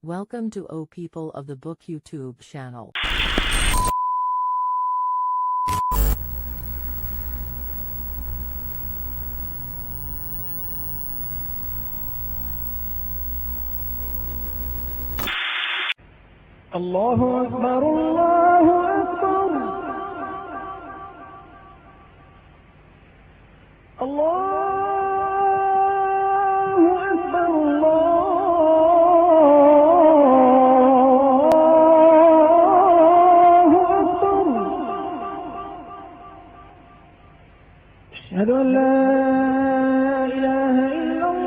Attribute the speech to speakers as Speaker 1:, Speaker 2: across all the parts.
Speaker 1: Welcome to O People of the Book YouTube channel.
Speaker 2: الله أكبر الله أكبر الله أكبر الله أكبر أشهد أن لا إله إلا الله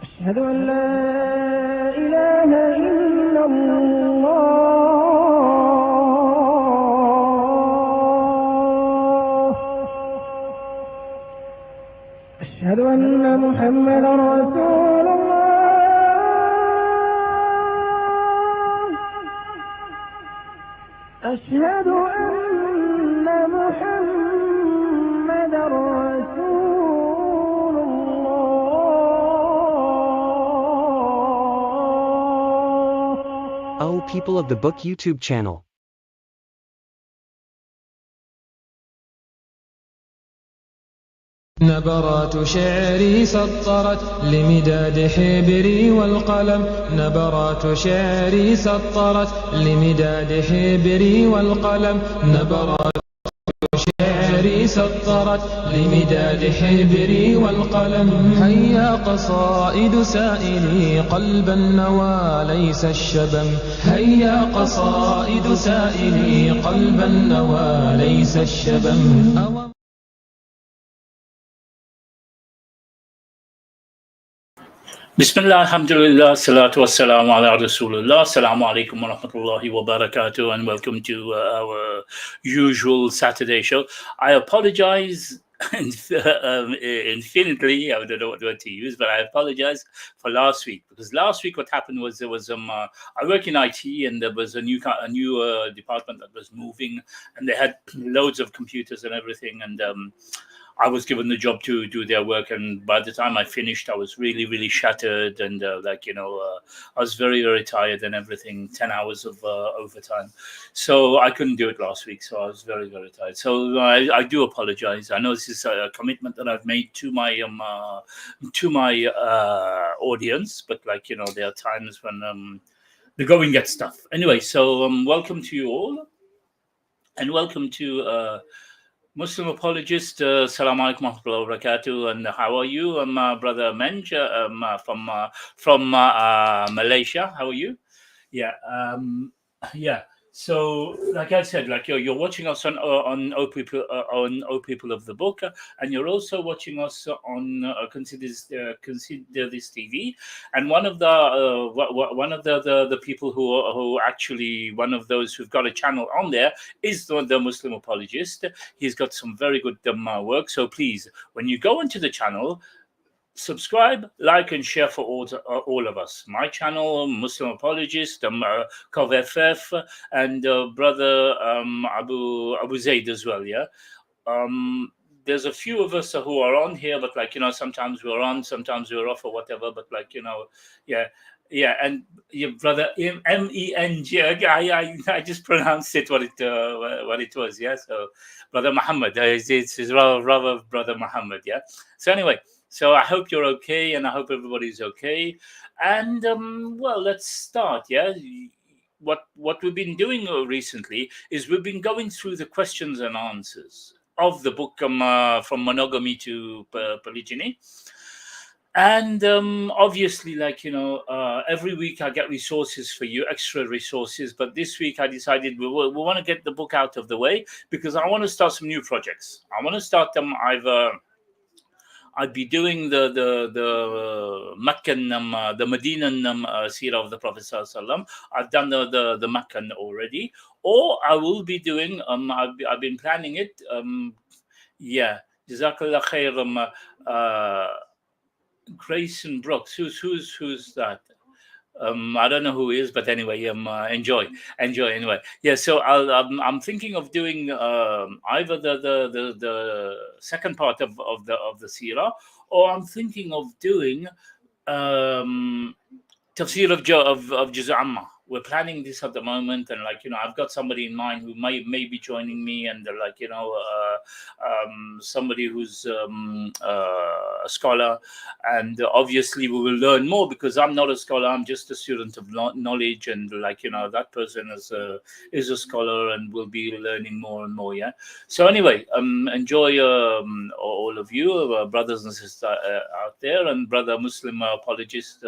Speaker 2: أشهد أن لا إله إلا الله أشهد أن محمدا رسول الله أشهد أن محمدا رسول الله.
Speaker 3: O People of the Book YouTube channel.
Speaker 4: نبرات شعري سطرت لمداد حبري والقلم نبرات شعري سطرت لمداد حبري والقلم نبرات شعري سطرت لمداد حبري والقلم هيا قصائد سائلي قلب النوى ليس الشبم هيا قصائد سائلي قلب النوى ليس الشبم
Speaker 5: Bismillah, alhamdulillah, salatu wassalamu ala rasulullah, assalamu alaikum wa rahmatullahi wa barakatuh, and welcome to our usual Saturday show. I apologize infinitely, I don't know what word to use, but I apologize for last week, because last week what happened was there was I work in IT, and there was a new department that was moving, and they had loads of computers and everything, and I was given the job to do their work, and by the time I finished, I was really, really shattered, and I was very, very tired and everything. 10 hours of overtime, so I couldn't do it last week. So I was very, very tired. So I do apologize. I know this is a commitment that I've made to my audience, but there are times when the going gets tough. Anyway, so welcome to you all, and welcome to Muslim apologist, Assalamu alaikum wa rahmatullahi wa barakatuh, and how are you, brother Menj, from Malaysia? How are you? Yeah. So, like I said, you're watching us on O People of the Book, and you're also watching us on Consider This TV. And one of the people who actually, one of those who've got a channel on there is the Muslim apologist. He's got some very good work. So please, when you go into the channel, subscribe, like, and share for all of us. My channel, Muslim Apologist, KovFF, and brother Abu Zaid as well. Yeah. There's a few of us who are on here, but sometimes we're on, sometimes we're off, or whatever. But yeah, and your brother MENG. I just pronounced it what it was. Yeah. So brother Muhammad, it's rather brother Muhammad. Yeah. So anyway. So I hope you're okay, and I hope everybody's okay. And well, let's start. Yeah, what we've been doing recently is we've been going through the questions and answers of the book from monogamy to polygyny. And obviously, every week I get resources for you, extra resources. But this week I decided we want to get the book out of the way, because I want to start some new projects. I want to start them either. I'd be doing the Meccan, the Medinan Seerah of the Prophet Sallallahu. I've done the Meccan already, or I will be doing. I've been planning it. Jazakallah khair. Grayson Brooks. Who's that? I don't know who is, but anyway, enjoy anyway. Yeah, so I'm thinking of doing either the second part of the seerah, or I'm thinking of doing tafsir of Juz Amma. We're planning this at the moment, and I've got somebody in mind who may be joining me, and somebody who's a scholar, and obviously we will learn more because I'm not a scholar. I'm just a student of knowledge, and that person is a scholar and will be learning more and more. Yeah. So anyway, enjoy all of you, brothers and sisters out there, and brother Muslim apologist.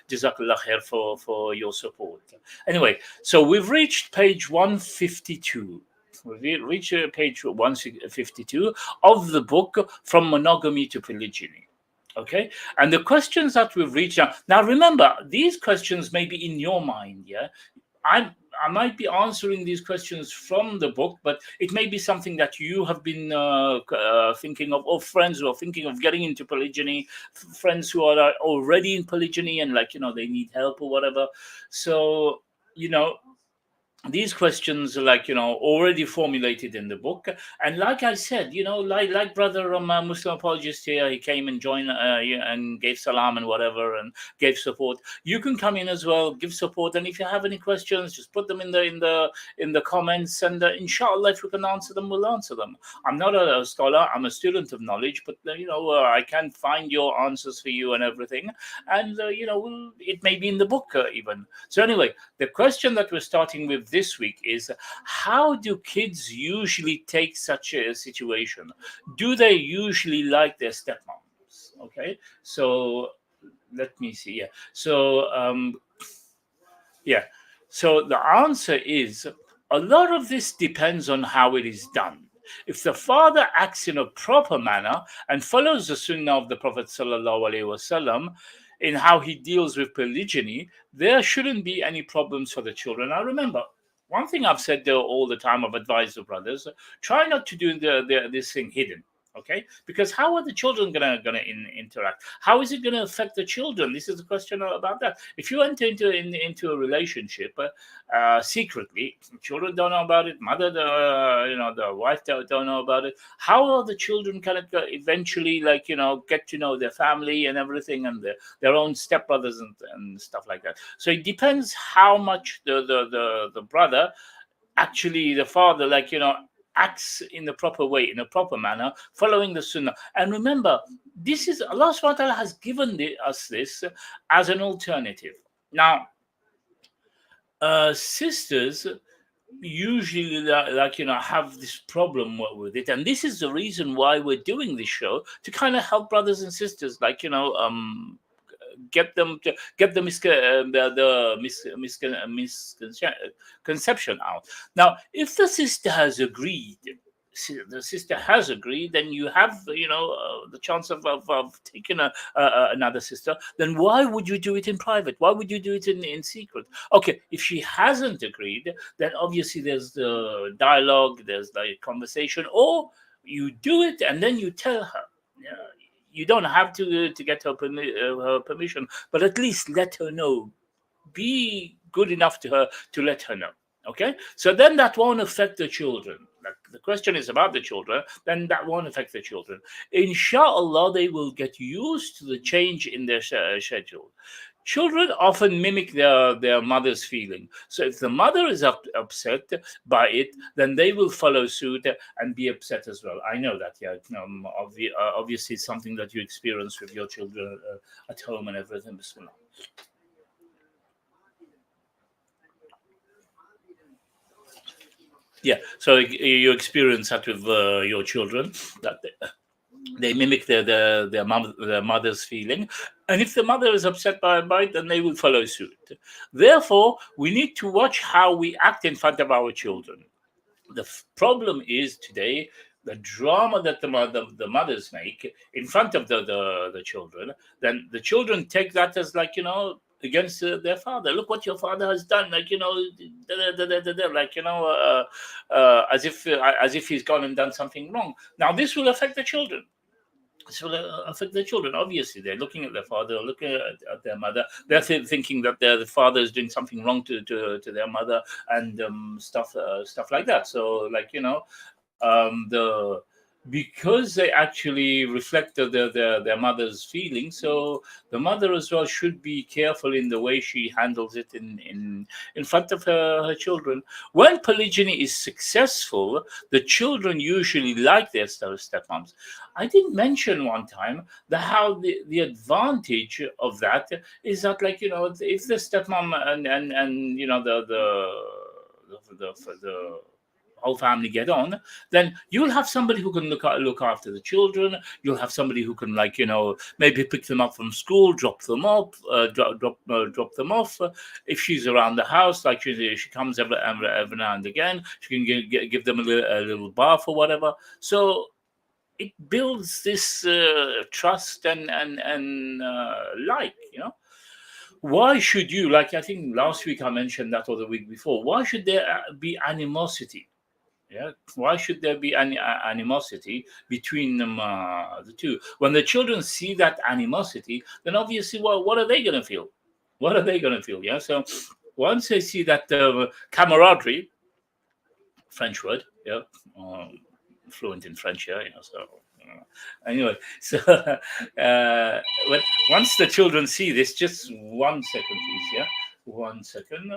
Speaker 5: Jazakallah khair for your support. Anyway, so we've reached page 152. We've reached page 152 of the book From Monogamy to Polygyny. Okay, and the questions that we've reached now, remember, these questions may be in your mind. Yeah, I might be answering these questions from the book, but it may be something that you have been thinking of, or friends who are thinking of getting into polygyny, friends who are already in polygyny and they need help or whatever. So these questions are already formulated in the book, and like I said, like brother Muslim apologist here, he came and joined and gave salam and whatever and gave support. You can come in as well, give support, and if you have any questions, just put them in the comments, and inshallah, if we can answer them, we'll answer them. I'm not a scholar, I'm a student of knowledge, but I can find your answers for you and everything, and it may be in the book even. So anyway, the question that we're starting with this week is, how do kids usually take such a situation? Do they usually like their stepmoms? Okay, so let me see. So the answer is, a lot of this depends on how it is done. If the father acts in a proper manner and follows the sunnah of the Prophet sallallahu alaihi wasallam in how he deals with polygyny, there shouldn't be any problems for the children. Now remember, one thing I've said there all the time, I've advised the brothers, try not to do this thing hidden. Okay, because how are the children gonna interact? How is it gonna affect the children? This is a question about that. If you enter into a relationship secretly, children don't know about it. Mother, the wife don't know about it. How are the children kind of eventually get to know their family and everything, and their own stepbrothers and stuff like that? So it depends how much the brother, actually the father, acts in the proper way, in a proper manner, following the sunnah. And remember, this is Allah subhanahu wa ta'ala has given us this as an alternative. Now, sisters usually have this problem with it, and this is the reason why we're doing this show, to kind of help brothers and sisters, get the misconception out. Now, if the sister has agreed, then you have the chance of taking another sister. Then why would you do it in private? Why would you do it in secret? Okay, if she hasn't agreed, then obviously there's the dialogue, there's the conversation, or you do it and then you tell her. You don't have to get her permission, but at least let her know. Be good enough to her to let her know. Okay, so then that won't affect the children. Like the question is about the children, then that won't affect the children. Inshallah, they will get used to the change in their schedule. Children often mimic their mother's feeling. So if the mother is upset by it, then they will follow suit and be upset as well. I know that, obviously it's something that you experience with your children at home and everything. Bismillah. Yeah, so you experience that with your children, that they mimic their mother's feeling, and if the mother is upset by it, then they will follow suit. Therefore, we need to watch how we act in front of our children. The problem is today the drama that the mothers make in front of the children. Then the children take that as against their father. Look what your father has done, as if he's gone and done something wrong. Now this will affect the children. This will affect the children. Obviously, they're looking at their father, looking at their mother. They're thinking that their father is doing something wrong to their mother, and stuff like that. So, because they actually reflect their mother's feelings. So the mother as well should be careful in the way she handles it in front of her children. When polygyny is successful, the children usually like their stepmoms. I did mention one time that how the advantage of that is that, like, if the stepmom and the whole family get on, then you'll have somebody who can look after the children. You'll have somebody who can, like, maybe pick them up from school, drop them up, drop them off. If she's around the house, like she comes every now and again, she can give them a little bath or whatever. So it builds this trust and why should you, like, I think last week I mentioned that, or the week before, why should there be animosity? Yeah, why should there be any animosity between them, the two? When the children see that animosity, then obviously, well, what are they going to feel? What are they going to feel? Yeah, so once they see that camaraderie, French word, yeah, fluent in French, yeah, so anyway, so once the children see this, just 1 second, please, yeah, 1 second.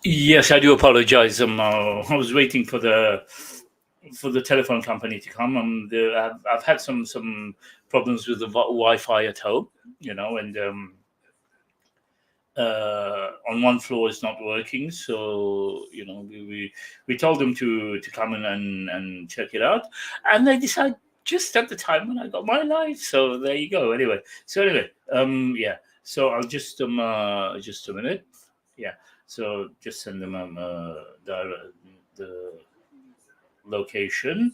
Speaker 5: Yes, I do apologize. I was waiting for the telephone company to come. I've had some problems with the Wi-Fi at home, and on one floor it's not working. So we told them to come in and check it out, and they decided just at the time when I got my life. So there you go. Anyway, yeah. So I'll just a minute. Yeah. So just send them the location.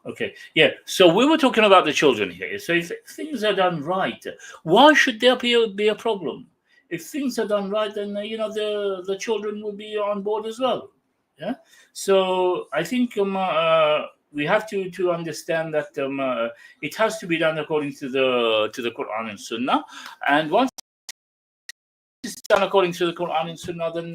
Speaker 5: Okay. Yeah. So we were talking about the children here. So if things are done right, why should there be a problem? If things are done right, then the children will be on board as well. Yeah. So I think we have to understand that it has to be done according to the Quran and Sunnah, and once it's done according to the Quran and Sunnah, then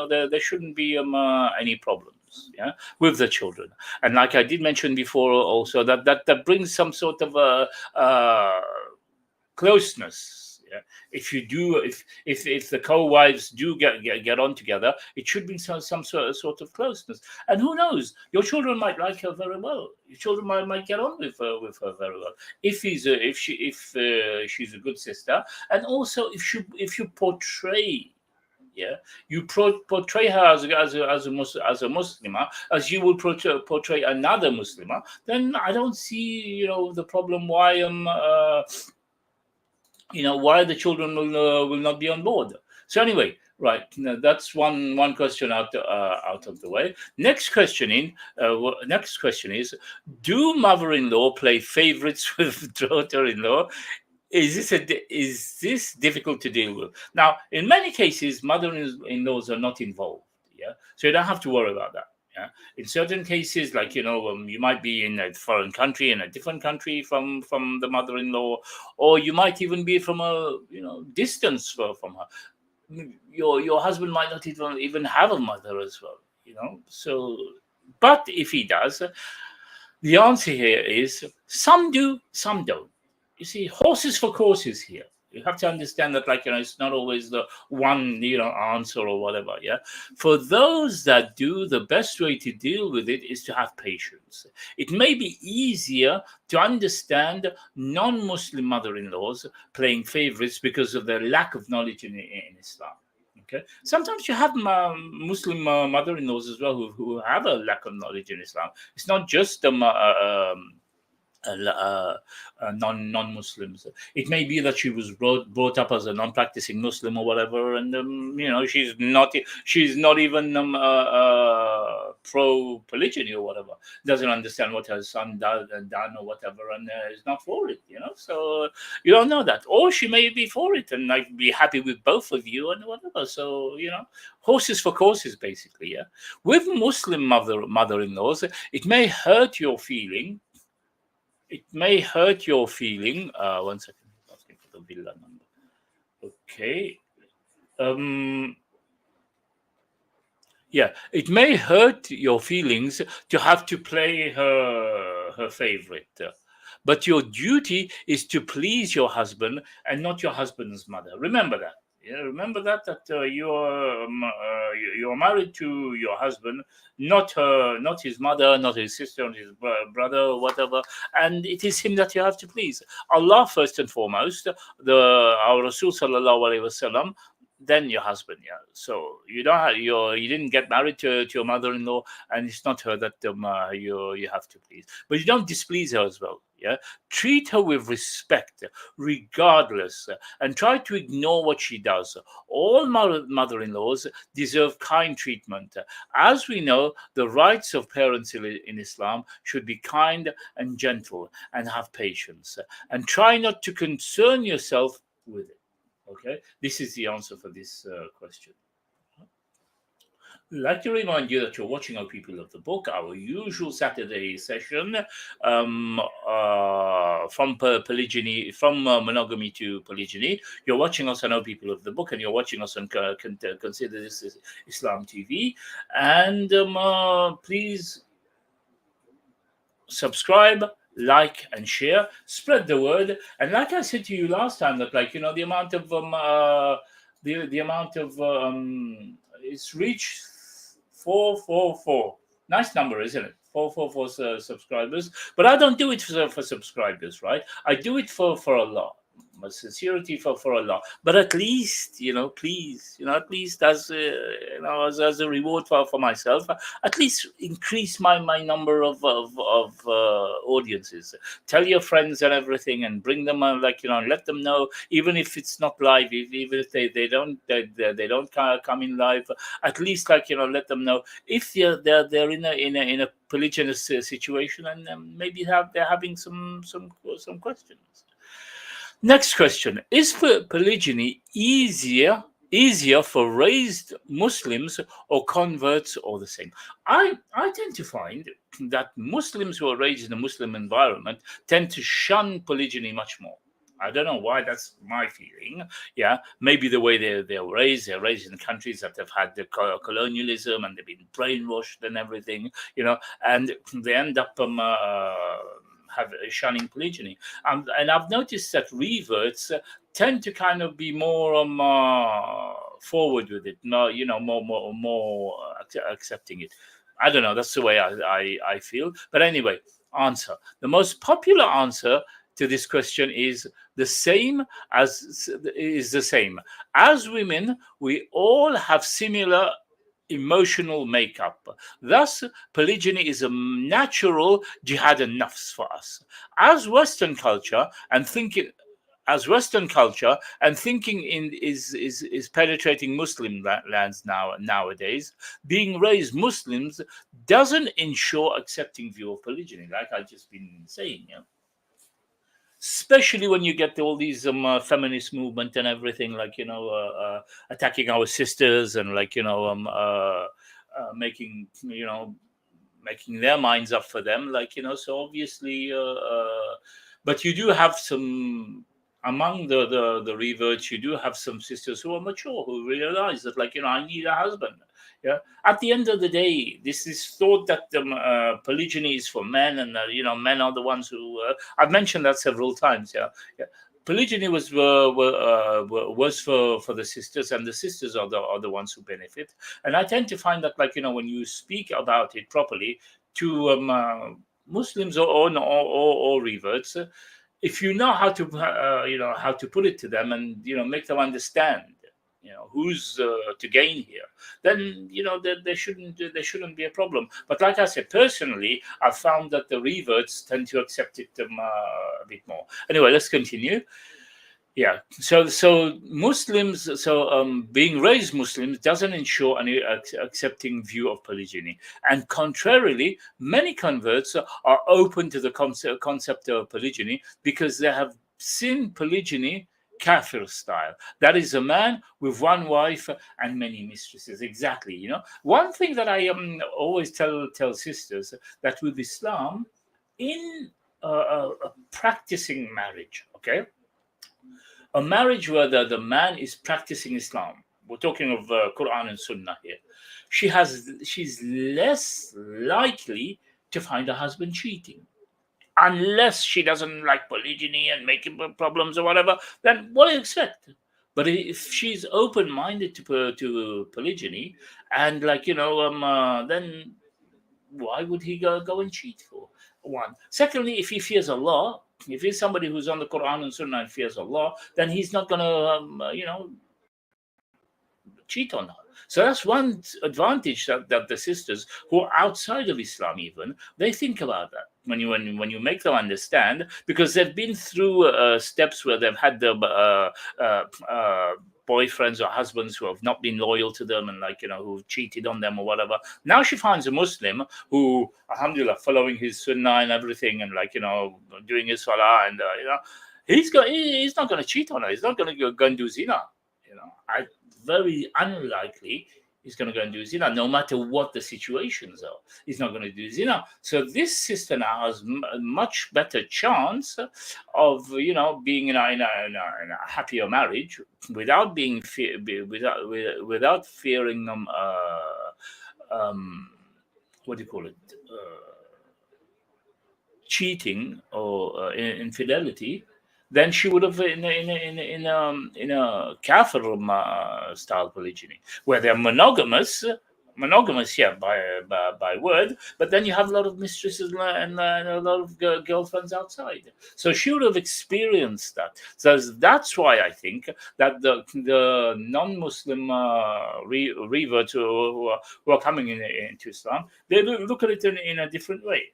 Speaker 5: there shouldn't be any problems, yeah, with the children. And like I did mention before, also that brings some sort of closeness. Yeah. If the co-wives do get on together, it should be some sort of closeness. And who knows, your children might like her very well. Your children might get on with her very well. If she's a good sister, and also if you portray, yeah, you portray her as a Muslimah, as you will portray another Muslimah, then I don't see the problem why why the children will not be on board. So anyway, right, that's one question out of the way. Next question is, do mother-in-law play favorites with daughter-in-law? Is this difficult to deal with? Now, in many cases, mother-in-laws are not involved. Yeah, so you don't have to worry about that. Yeah. In certain cases, like you might be in a foreign country, in a different country from the mother-in-law, or you might even be from a distance from her. Your husband might not even have a mother as well. So, but if he does, the answer here is some do, some don't. You see, horses for courses here. You have to understand that, it's not always the one, answer or whatever. Yeah. For those that do, the best way to deal with it is to have patience. It may be easier to understand non-Muslim mother-in-laws playing favorites because of their lack of knowledge in Islam. Okay. Sometimes you have Muslim mother-in-laws as well who have a lack of knowledge in Islam. It's not just non-Muslims. It may be that she was brought up as a non-practicing Muslim or whatever, and she's not even pro polygyny or whatever. Doesn't understand what her son done or whatever, and is not for it. So you don't know that, or she may be for it and like be happy with both of you and whatever. So horses for courses, basically. Yeah, with Muslim mother-in-laws, it may hurt your feeling. It may hurt your feeling. 1 second, asking for the villa number. Okay. Yeah, it may hurt your feelings to have to play her favorite, but your duty is to please your husband and not your husband's mother. Remember that. Yeah, remember that you're married to your husband, not his mother, not his sister, not his brother, or whatever, and it is him that you have to please. Allah first and foremost, our Rasul sallallahu alaihi wasallam, then your husband. Yeah, so you don't have you didn't get married to your mother-in-law, and it's not her that you have to please, but you don't displease her as well. Yeah, treat her with respect regardless, and try to ignore what she does. All mother-in-laws deserve kind treatment. As we know, the rights of parents in Islam should be kind and gentle and have patience, and try not to concern yourself with it. Okay, this is the answer for this question. I'd like to remind you that you're watching our People of the Book, our usual Saturday session from polygyny, from monogamy to polygyny. You're watching us on our People of the Book, and you're watching us on Consider This Islam TV. And please subscribe, like, and share. Spread the word. And like I said to you last time, that the amount of the amount of it's reached 444. Nice number, isn't it? 444 subscribers. But I don't do it for subscribers, right? I do it for Allah. My sincerity for Allah, but at least please, at least as as a reward for myself, at least increase my number of audiences. Tell your friends and everything, and bring them let them know, even if it's not live, even if they don't come in live, at least let them know if they're in a polygynous situation, and maybe they're having some questions. Next question: is polygyny easier for raised Muslims or converts, or the same? I tend to find that Muslims who are raised in a Muslim environment tend to shun polygyny much more. I don't know why. That's my feeling. Yeah, maybe the way they're raised in countries that have had the colonialism, and they've been brainwashed and everything, and they end up shunning polygyny. And I've noticed that reverts tend to kind of be more forward with it, more accepting it. I don't know. That's the way I feel. But anyway, answer. The most popular answer to this question is the same. As women, we all have similar emotional makeup. Thus, polygyny is a natural jihad and nafs for us. As Western culture and thinking is penetrating Muslim lands nowadays, being raised Muslims doesn't ensure accepting view of polygyny, like I've just been saying. Especially when you get all these feminist movement and everything, attacking our sisters, and making making their minds up for them, so obviously, but you do have some among the reverts, you do have some sisters who are mature, who realize that, I need a husband. Yeah. At the end of the day, this is thought that polygyny is for men, and men are the ones who. I've mentioned that several times. Yeah. Yeah. Polygyny was for the sisters, and the sisters are the ones who benefit. And I tend to find that, when you speak about it properly to Muslims or reverts, if you know how to how to put it to them, and make them understand who's to gain here, then there shouldn't be a problem. But like I said, personally, I found that the reverts tend to accept it a bit more. Anyway, let's continue. Yeah. So Muslims, being raised Muslims doesn't ensure any accepting view of polygyny, and contrarily, many converts are open to the concept of polygyny because they have seen polygyny kafir style. That is a man with one wife and many mistresses. Exactly. One thing that I always tell sisters, that with Islam, in a practicing marriage, okay, a marriage where the man is practicing Islam, we're talking of Quran and Sunnah here, she's less likely to find a husband cheating, unless she doesn't like polygyny and making problems or whatever. Then what do you expect? But if she's open-minded to polygyny, and then why would he go and cheat for? One. Secondly, if he fears Allah, if he's somebody who's on the Quran and Sunnah and fears Allah, then he's not going to, cheat on her. So that's one advantage that the sisters who are outside of Islam, even, they think about that when you make them understand, because they've been through steps where they've had the boyfriends or husbands who have not been loyal to them, and who've cheated on them or whatever. Now she finds a Muslim who, alhamdulillah, following his sunnah and everything, and doing his salah, and he's not going to cheat on her. He's not going to go and do zina. Very unlikely he's going to go and do zina, no matter what the situations are. He's not going to do zina. So this sister now has a much better chance of being in a happier marriage without being without fearing them. What do you call it? Cheating or infidelity. Then she would have in a kafir style polygyny, where they're monogamous, yeah, by word, but then you have a lot of mistresses and a lot of girlfriends outside. So she would have experienced that. So that's why I think that the non-Muslim reverts who are coming into Islam, they look at it in a different way.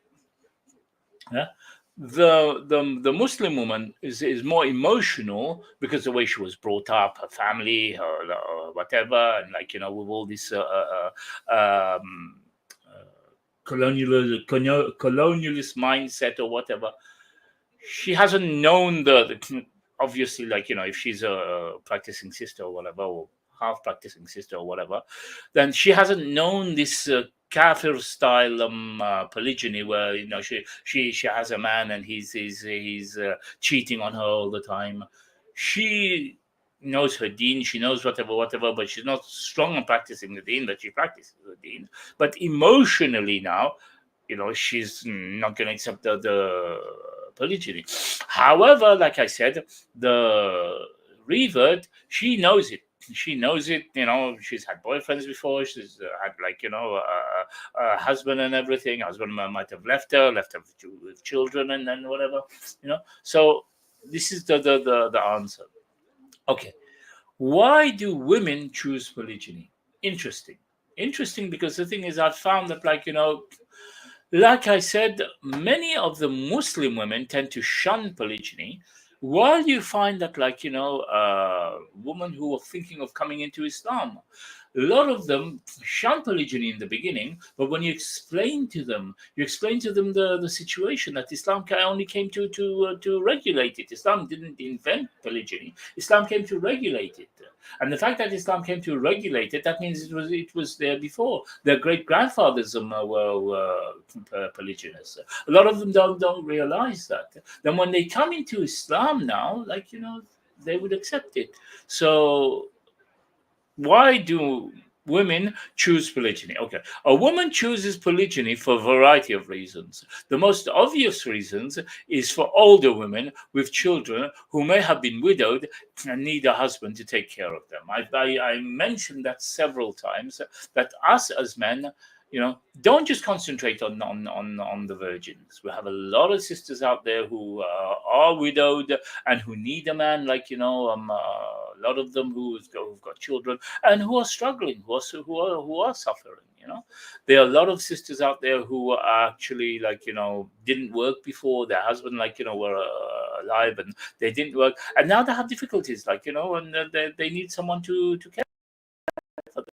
Speaker 5: Yeah. The Muslim woman is more emotional because the way she was brought up, her family, her whatever, and with all this colonialist mindset or whatever, she hasn't known the obviously, if she's a practicing sister or whatever, or half practicing sister or whatever, then she hasn't known this kafir style polygyny, where she has a man and he's cheating on her all the time. She knows her deen, she knows whatever, but she's not strong on practicing the deen, but she practices the deen. But emotionally now, she's not going to accept the polygyny. However, like I said, the revert, she knows it. She's had boyfriends before. She's had a husband and everything. Husband might have left her with children and then whatever, So this is the answer. Okay, why do women choose polygyny? Interesting, because the thing is, I've found that like I said, many of the Muslim women tend to shun polygyny, while you find that women who are thinking of coming into Islam, A lot of them shun polygyny in the beginning, but when you explain to them the situation that Islam only came to regulate it. Islam didn't invent polygyny. Islam came to regulate it. And the fact that Islam came to regulate it, that means it was there before. Their great grandfathers were polygynous. A lot of them don't realize that. Then when they come into Islam now, they would accept it. So why do women choose polygyny? Okay, a woman chooses polygyny for a variety of reasons. The most obvious reasons is for older women with children who may have been widowed and need a husband to take care of them. I mentioned that several times, that us as men, don't just concentrate on the virgins. We have a lot of sisters out there who are widowed and who need a man, a lot of them who've got children and who are struggling, who are suffering. There are a lot of sisters out there who are actually didn't work before. Their husband were alive and they didn't work, and now they have difficulties, and they need someone to care for them.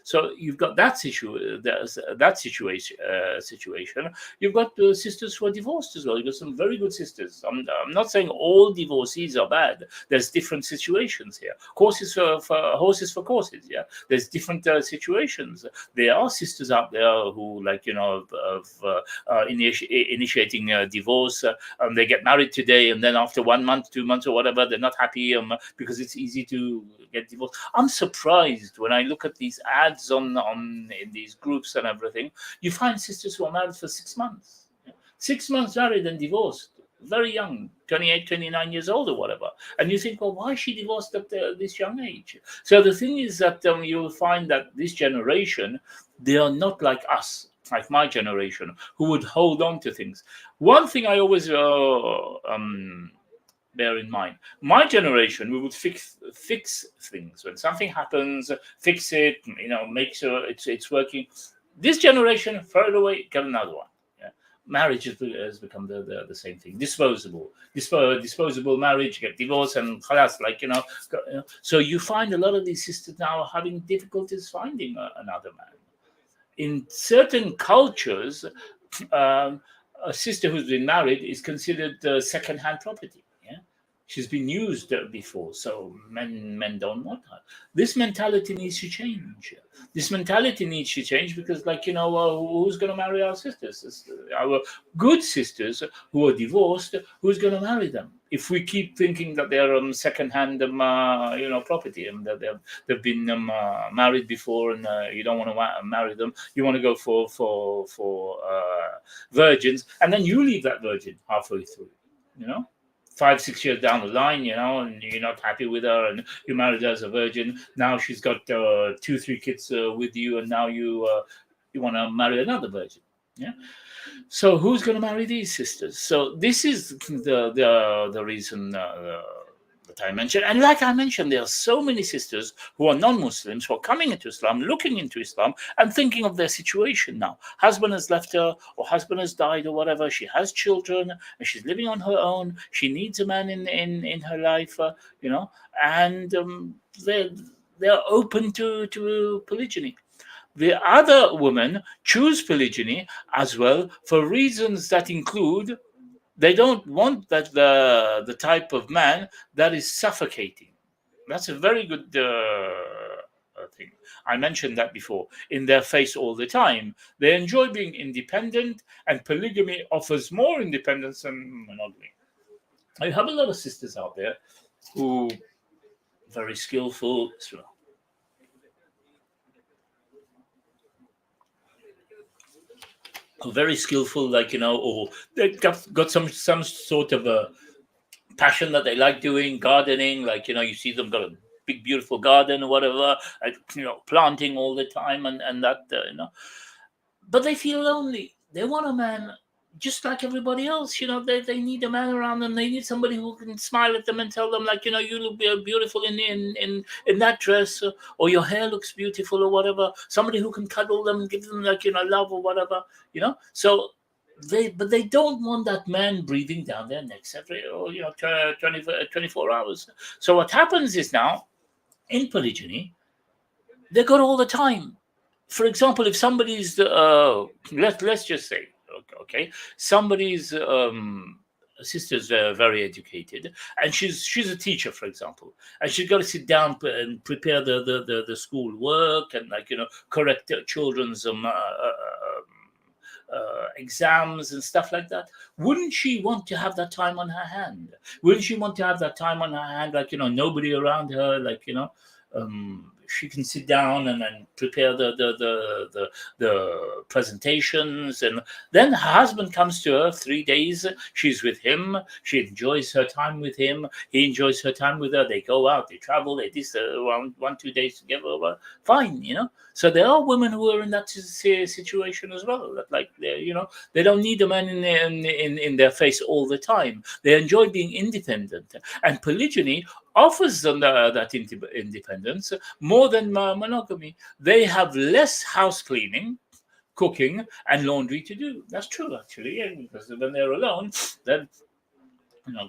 Speaker 5: So you've got that situation. You've got sisters who are divorced as well. You've got some very good sisters. I'm not saying all divorcees are bad. There's different situations here. Horses for courses. Yeah, there's different situations. There are sisters out there who initiating divorce. They get married today, and then after 1 month, 2 months, or whatever, they're not happy because it's easy to get divorced. I'm surprised when I look at these ads in these groups and everything. You find sisters who are married for 6 months. 6 months married and divorced, very young, 28, 29 years old or whatever. And you think, well, why is she divorced at this young age? So the thing is that you'll find that this generation, they are not like us, like my generation, who would hold on to things. One thing I always bear in mind, my generation, we would fix things. When something happens, fix it, make sure it's working. This generation, throw it away, get another one. Yeah. Marriage has become the same thing. Disposable marriage, get divorced, and khalas, So you find a lot of these sisters now having difficulties finding another man. In certain cultures, a sister who's been married is considered second-hand property. She's been used before, so men don't want her. This mentality needs to change. Because, who's going to marry our sisters? Our good sisters who are divorced, who's going to marry them? If we keep thinking that they're second-hand, property, and that they've been married before, and you don't want to marry them, you want to go for virgins, and then you leave that virgin halfway through, 5-6 years down the line, and you're not happy with her, and you married her as a virgin. Now she's got 2-3 kids with you, and now you want to marry another virgin. Yeah. So who's going to marry these sisters? So this is the reason that I mentioned. And like I mentioned, there are so many sisters who are non-Muslims who are coming into Islam, looking into Islam, and thinking of their situation now. Husband has left her, or husband has died, or whatever. She has children, and she's living on her own. She needs a man in her life, and they're open to polygyny. The other women choose polygyny as well for reasons that include they don't want that the type of man that is suffocating. That's a very good thing. I mentioned that before. In their face all the time. They enjoy being independent, and polygamy offers more independence than monogamy. I have a lot of sisters out there who are very skillful. Very skillful, or they've got some sort of a passion that they like doing, gardening, you see them got a big beautiful garden or whatever, planting all the time and that, but they feel lonely. They want a man just like everybody else. They need a man around them. They need somebody who can smile at them and tell them, you look beautiful in that dress, or your hair looks beautiful, or whatever. Somebody who can cuddle them, give them love or whatever. So they don't want that man breathing down their necks every 24 hours. So what happens is now in polygyny, they got all the time. For example, if somebody's let's just say, okay, somebody's sister's very educated, and she's a teacher, for example, and she's got to sit down and prepare the school work, and correct children's exams and stuff like that. Wouldn't she want to have that time on her hand? Wouldn't she want to have that time on her hand, nobody around her, she can sit down and then prepare the presentations, and then her husband comes to her 3 days. She's with him. She enjoys her time with him. He enjoys her time with her. They go out. They travel. They this around 1-2 days together. Fine, So there are women who are in that situation as well. That they don't need a man in their face all the time. They enjoy being independent, and polygyny offers them that independence more than monogamy. They have less house cleaning, cooking, and laundry to do. That's true, actually, because when they're alone, then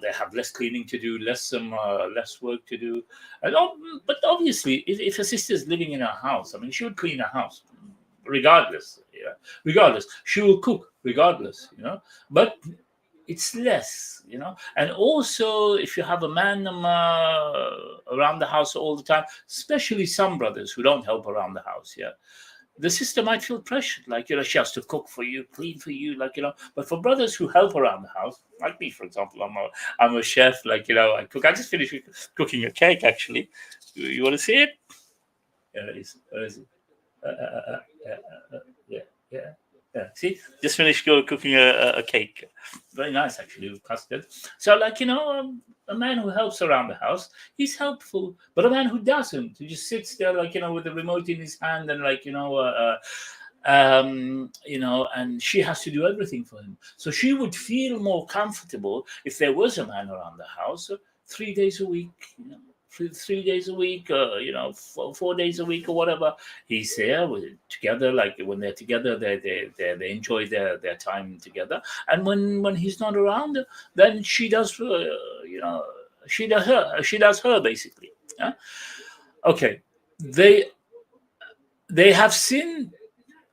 Speaker 5: they have less cleaning to do, less work to do. But obviously, if a sister is living in her house, she would clean her house regardless. Regardless, she will cook regardless. But it's less, and also if you have a man around the house all the time, especially some brothers who don't help around the house, the sister might feel pressured, she has to cook for you, clean for you, but for brothers who help around the house, like me, for example, I'm a chef, I cook. I just finished cooking a cake, actually. You want to see it? Where is it? Yeah. See, just finished cooking a cake. Very nice, actually, with custard. So, a man who helps around the house, he's helpful. But a man who doesn't, who just sits there, with the remote in his hand, and and she has to do everything for him. So she would feel more comfortable if there was a man around the house 3 days a week. 3 days a week, 4 days a week, or whatever. He's there together. When they're together, they enjoy their time together. And when he's not around, then she does, she does her basically. Yeah? Okay, they have seen.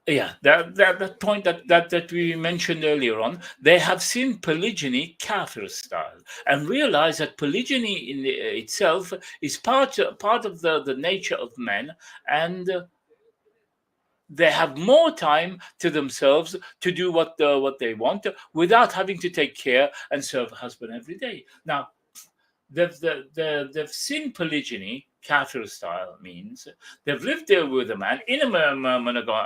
Speaker 5: Yeah, that point that we mentioned earlier on, they have seen polygyny kafir style, and realize that polygyny in itself is part of the nature of men, and they have more time to themselves to do what they want without having to take care and serve a husband every day. Now, they've seen polygyny kafir style, means they've lived there with a man in a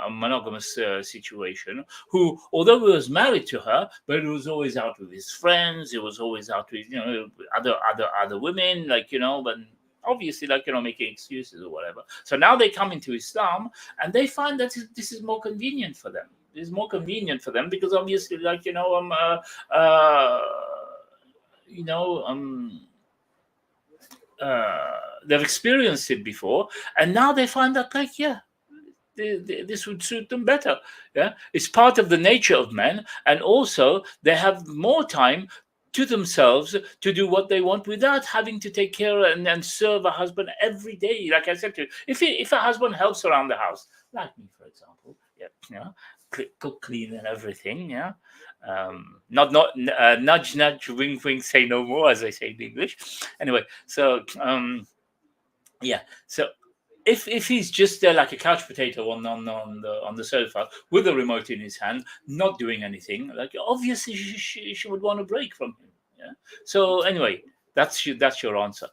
Speaker 5: monogamous situation, who, although he was married to her, but he was always out with his friends. He was always out with other women, but obviously making excuses or whatever. So now they come into Islam, and they find that this is more convenient for them. This is more convenient for them because obviously they've experienced it before, and now they find that this would suit them better. Yeah, it's part of the nature of men, and also they have more time to themselves to do what they want without having to take care and serve a husband every day. Like I said to you, if a husband helps around the house, like me, for example, cook, clean, and everything, not nudge, wink, wink, say no more, as I say in English. Anyway, so so if he's just there like a couch potato on the sofa with a remote in his hand, not doing anything, obviously she would want a break from him. Yeah. So anyway, that's your answer.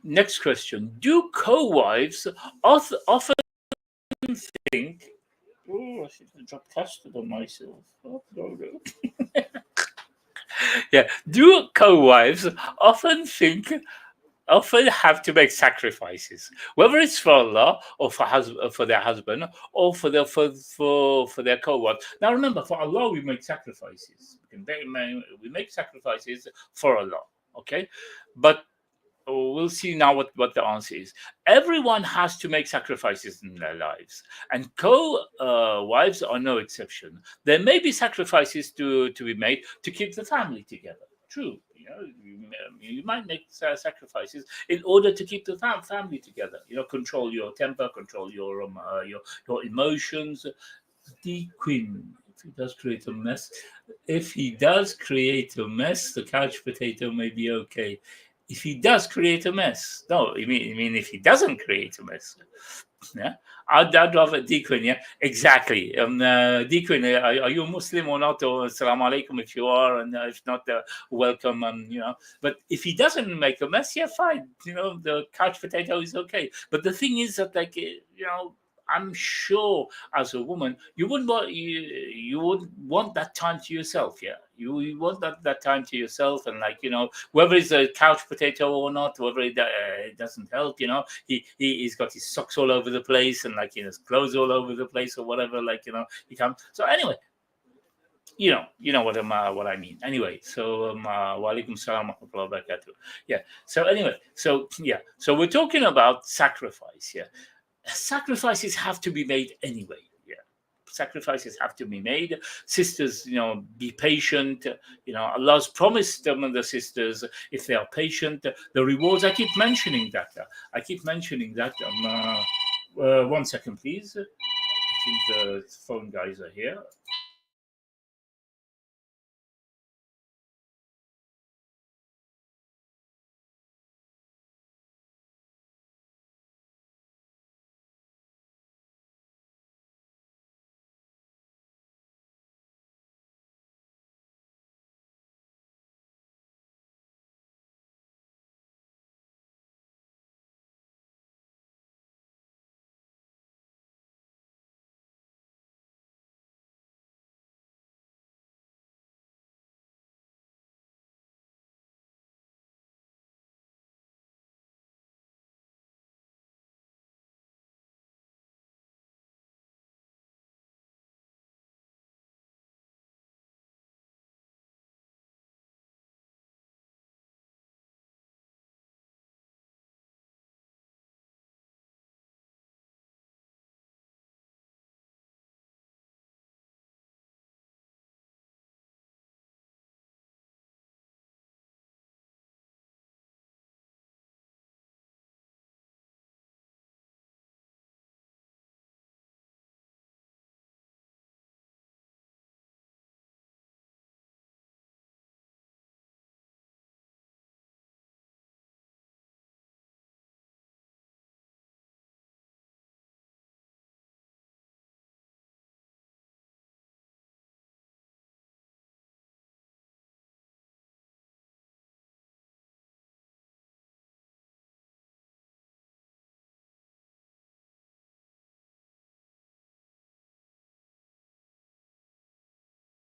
Speaker 5: Next question: do co-wives often think? Oh, I should have dropped custard on myself. Oh, no. Yeah. Do co-wives often have to make sacrifices, whether it's for Allah or for their husband, or for their co-wife? Now remember, for Allah we make sacrifices. We make sacrifices for Allah. Okay, but we'll see now what the answer is. Everyone has to make sacrifices in their lives, and co-wives are no exception. There may be sacrifices to be made to keep the family together. True, You might make sacrifices in order to keep the family together. Control your temper, control your emotions. The Queen, if he does create a mess, the couch potato may be okay. If he does create a mess, no, you mean if he doesn't create a mess, yeah. I'd rather Dequin, yeah, exactly. Dequin, are you Muslim or not? Or Assalamu alaikum if you are, and if not, welcome. But if he doesn't make a mess, yeah, fine. The couch potato is okay. But the thing is that, like, I'm sure as a woman, you would want that time to yourself, yeah. You want that time to yourself, and whether it's a couch potato or not, whether it doesn't help, he's got his socks all over the place and his clothes all over the place or whatever, he comes. So anyway, you know what I mean. Anyway, so wa alaikum salam wa rahmatullahi wa barakatuh. Yeah. So anyway, so we're talking about sacrifice. Yeah, sacrifices have to be made anyway. Yeah, sacrifices have to be made. Sisters, be patient. Allah's promised them and the sisters, if they are patient, the rewards. I keep mentioning that. One second, please. I think the phone guys are here.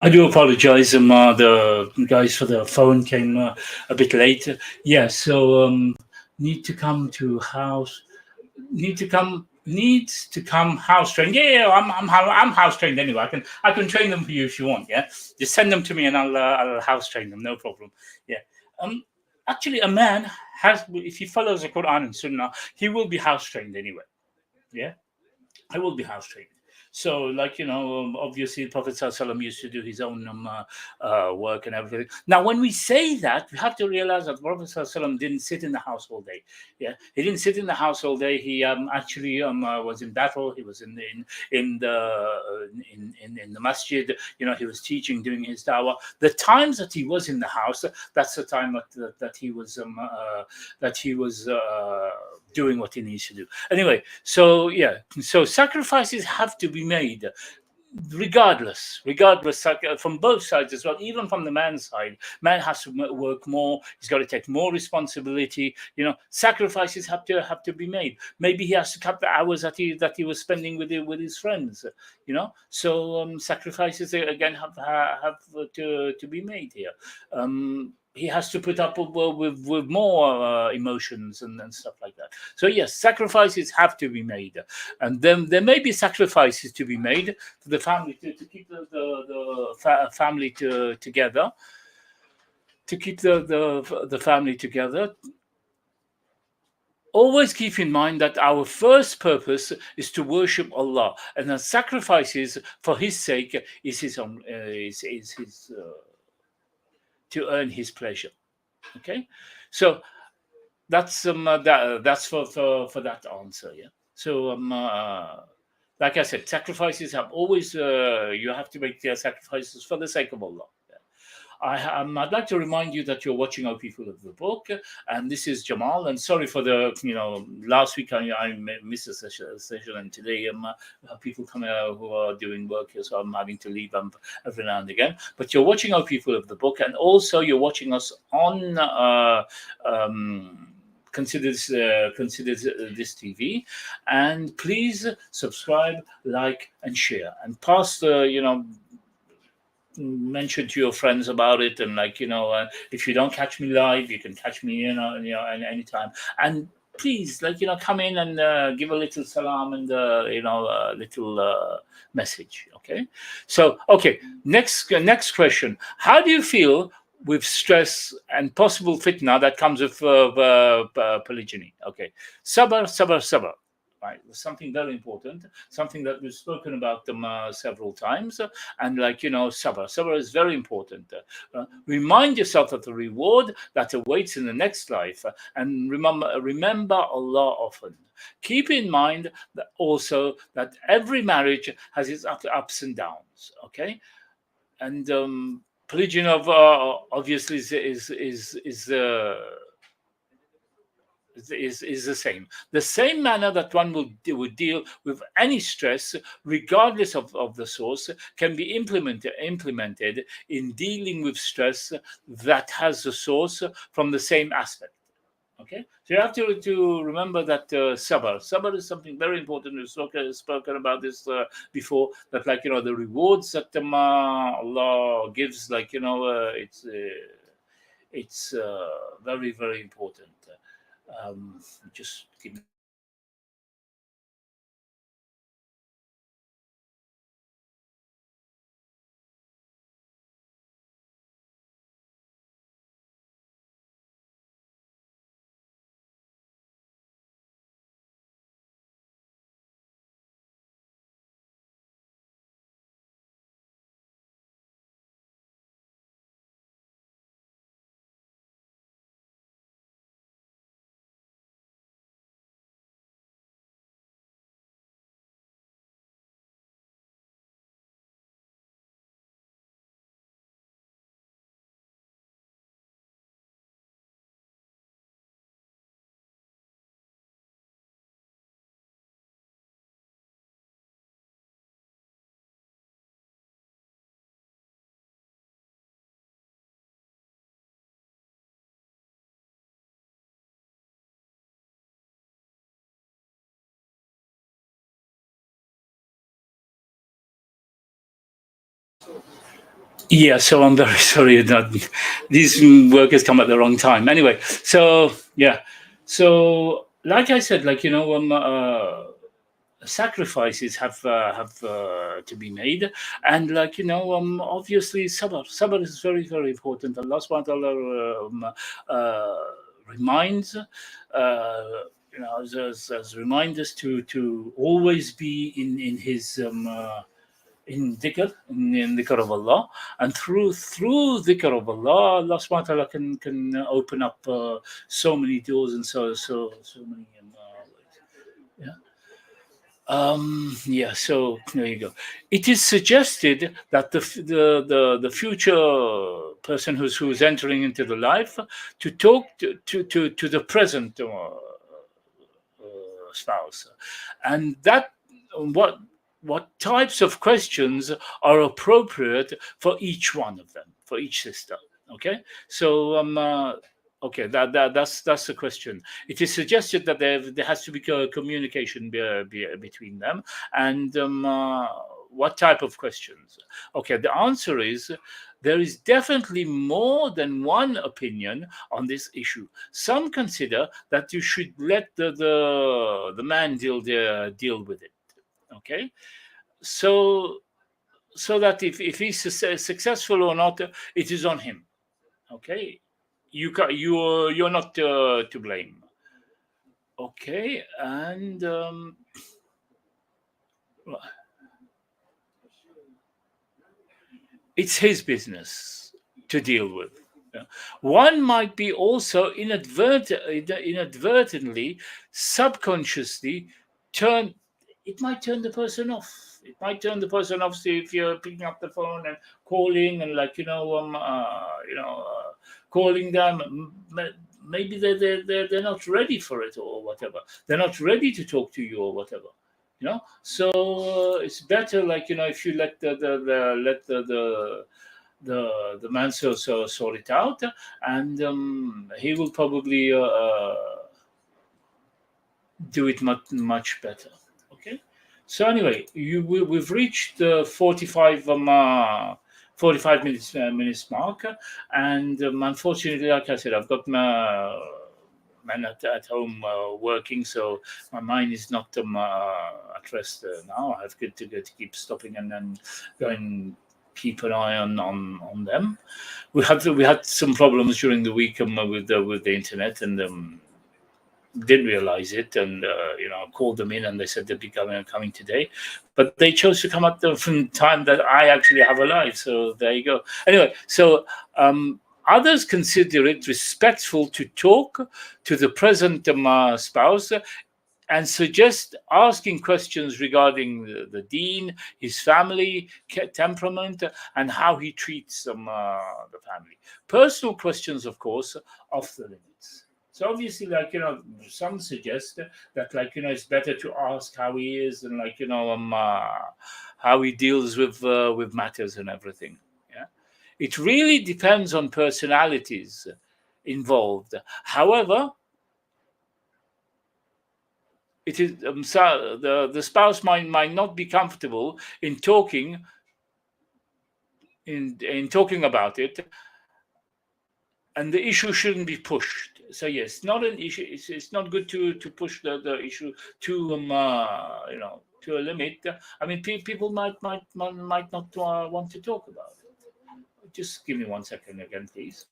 Speaker 5: I do apologize, the guys for the phone came a bit late. Yeah, so need to come to house. Needs to come house trained. Yeah, I'm house trained anyway. I can train them for you if you want. Yeah, just send them to me and I'll house train them. No problem. Yeah. Actually, a man has, if he follows the Quran and Sunnah, he will be house trained anyway. Yeah, I will be house trained. So, obviously, the Prophet ﷺ used to do his own work and everything. Now, when we say that, we have to realize that the Prophet ﷺ didn't sit in the house all day. Yeah, he didn't sit in the house all day. He actually was in battle. He was in the masjid. He was teaching, doing his dawah. The times that he was in the house, that's the time that he was doing what he needs to do. Anyway, so sacrifices have to be made, regardless, from both sides as well, even from the man's side. Man has to work more. He's got to take more responsibility. Sacrifices have to be made. Maybe he has to cut the hours that he was spending with his friends. So sacrifices again have to be made here. He has to put up with more emotions and stuff like that. So yes, sacrifices have to be made, and then there may be sacrifices to be made for the family to keep the family together, to keep the family together. Always keep in mind that our first purpose is to worship Allah, and the sacrifices for His sake is to earn His pleasure. Okay, so that's that's for that answer. Yeah. So like I said, sacrifices have always you have to make their sacrifices for the sake of Allah. I'd like to remind you that you're watching Our People of the Book, and this is Jamal. And sorry for the, last week I missed a session, and today people come who are doing work here, so I'm having to leave every now and again. But you're watching Our People of the Book, and also you're watching us on. Consider this TV, and please subscribe, like, and share, and pass the mention to your friends about it. And if you don't catch me live, you can catch me any time. And please, come in and give a little salam and a little message. Okay, so next question: how do you feel with stress and possible fitna that comes with polygyny? Okay, sabr. Right, something very important, something that we've spoken about them several times, and sabr. Sabr is very important. Remind yourself of the reward that awaits in the next life, and remember Allah often. Keep in mind that also that every marriage has its ups and downs. Okay, and polygyny obviously is the same manner that one would deal with any stress, regardless of the source, can be implemented in dealing with stress that has the source from the same aspect. Okay, so you have to remember that sabr is something very important. We've spoken about this before, that the rewards that Allah gives, it's very, very important. Just give me. Yeah, so I'm very sorry that these workers come at the wrong time. Anyway, so yeah, so like I said, sacrifices have to be made, and obviously sabr is very, very important. Allah subhanahu wa ta'ala reminds as reminders to always be in his in dhikr, in dhikr of Allah, and through dhikr of Allah, Allah subhanahu wa ta'ala can open up so many doors, and so many ways. Yeah. Yeah, so there you go. It is suggested that the future person who's entering into the life to talk to the present spouse, and that what types of questions are appropriate for each one of them, for each sister. Okay, so okay, that's the question. It is suggested that there has to be communication between them, and what type of questions? Okay, the answer is there is definitely more than one opinion on this issue. Some consider that you should let the man deal with it. Okay, so that if he's successful or not, it is on him. Okay, you're not to blame. Okay, and it's his business to deal with. Yeah. One might be also inadvertently, subconsciously turn. It might turn the person off. It might turn the person off. So if you're picking up the phone and calling and calling them, maybe they're not ready for it or whatever. They're not ready to talk to you or whatever. So it's better, if you let the man sort it out, and he will probably do it much better. Okay. So anyway, we've reached the 45 minutes mark, and unfortunately, like I said, I've got my man at home working, so my mind is not at rest now. I have to keep stopping and then going keep an eye on them. We had some problems during the week with the internet, and didn't realize it, and called them in, and they said they'd be coming today, but they chose to come at the from time that I actually have a live. So there you go. Anyway, so others consider it respectful to talk to the present spouse and suggest asking questions regarding the dean, his family, temperament, and how he treats the family. Personal questions, of course, off the limits. So obviously, some suggest that, it's better to ask how he is, and how he deals with matters and everything. Yeah, it really depends on personalities involved. However, it is so the spouse might not be comfortable in talking about it, and the issue shouldn't be pushed. So yes, not an issue. It's not good to push the issue to to a limit. I mean, people might not want to talk about it. Just give me 1 second again, please.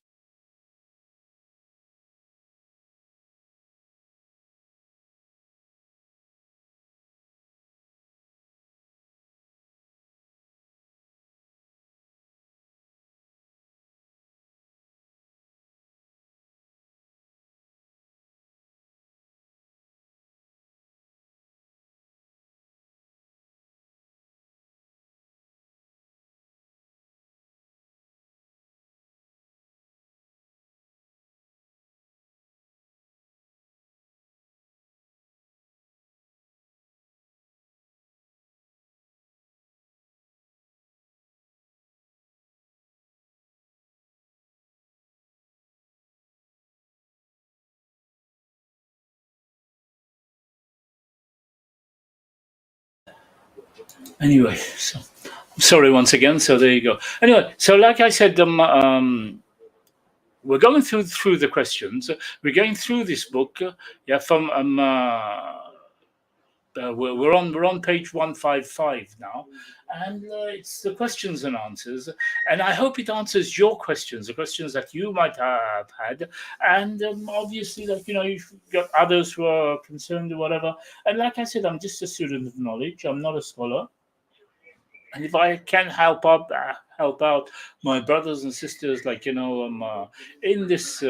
Speaker 5: Anyway, so sorry once again. So there you go. Anyway, so like I said, we're going through the questions. We're going through this book. Yeah, from we're on page 155 now, and it's the questions and answers. And I hope it answers your questions, the questions that you might have had, and obviously, you've got others who are concerned or whatever. And like I said, I'm just a student of knowledge. I'm not a scholar, and if I can help out my brothers and sisters, in this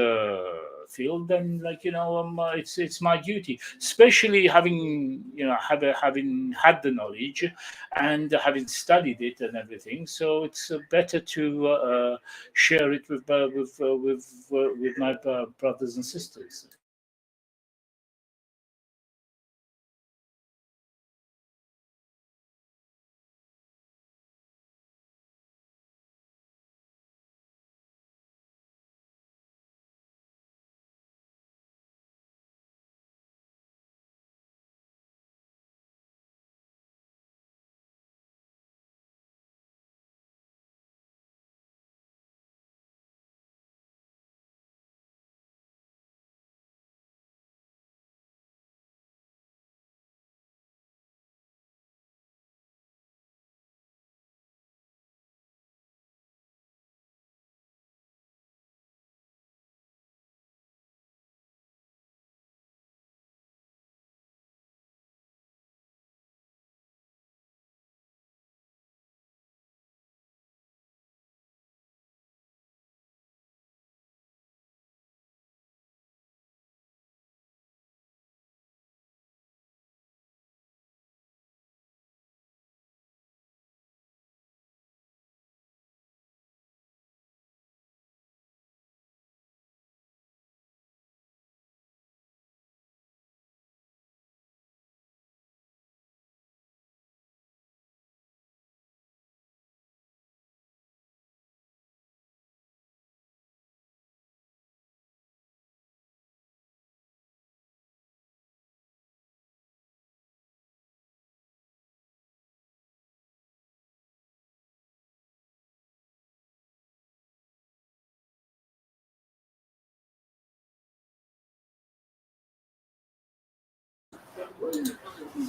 Speaker 5: field, then it's my duty, especially having having had the knowledge and having studied it and everything. So it's better to share it with my brothers and sisters.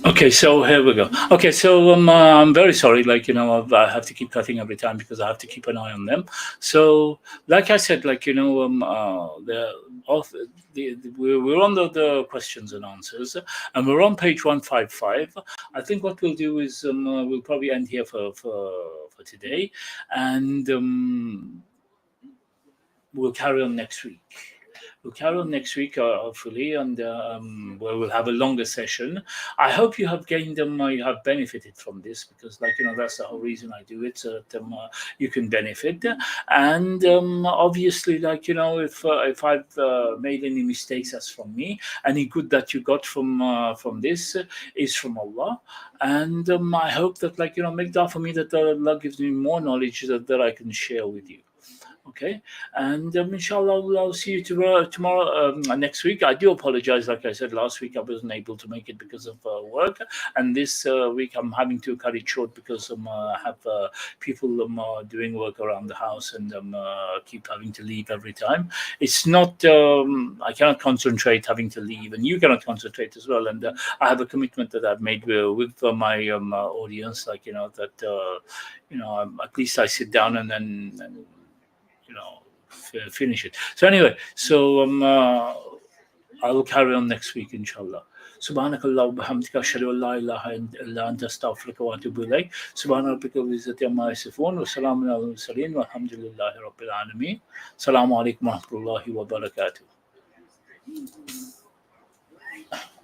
Speaker 5: Okay, so here we go. Okay, so I'm very sorry. Like I have to keep cutting every time because I have to keep an eye on them. So, like I said, we're on the questions and answers, and we're on page 155. I think what we'll do is we'll probably end here for today, and we'll carry on next week. We'll carry on next week, hopefully, and where we'll have a longer session. I hope you have gained you have benefited from this because, that's the whole reason I do it, so that you can benefit. And obviously, if I've made any mistakes, that's from me. Any good that you got from this is from Allah. And I hope that, make dua for me that Allah gives me more knowledge that I can share with you. Okay, and inshallah, I'll see you tomorrow next week. I do apologize. Like I said last week, I wasn't able to make it because of work, and this week I'm having to cut it short because I have people doing work around the house and keep having to leave every time. It's not I cannot concentrate having to leave, and you cannot concentrate as well. And I have a commitment that I've made with my audience, at least I sit down and then finish it. So anyway, I will carry on next week, inshallah. سبحانك اللهم وبحمدك أشهد أن لا إله إلا أنت أستغفرك وأتوب إليك سبحان ربك رب العزة عما يصفون وسلام على المرسلين والحمد لله رب العالمين السلام عليكم ورحمة الله وبركاته.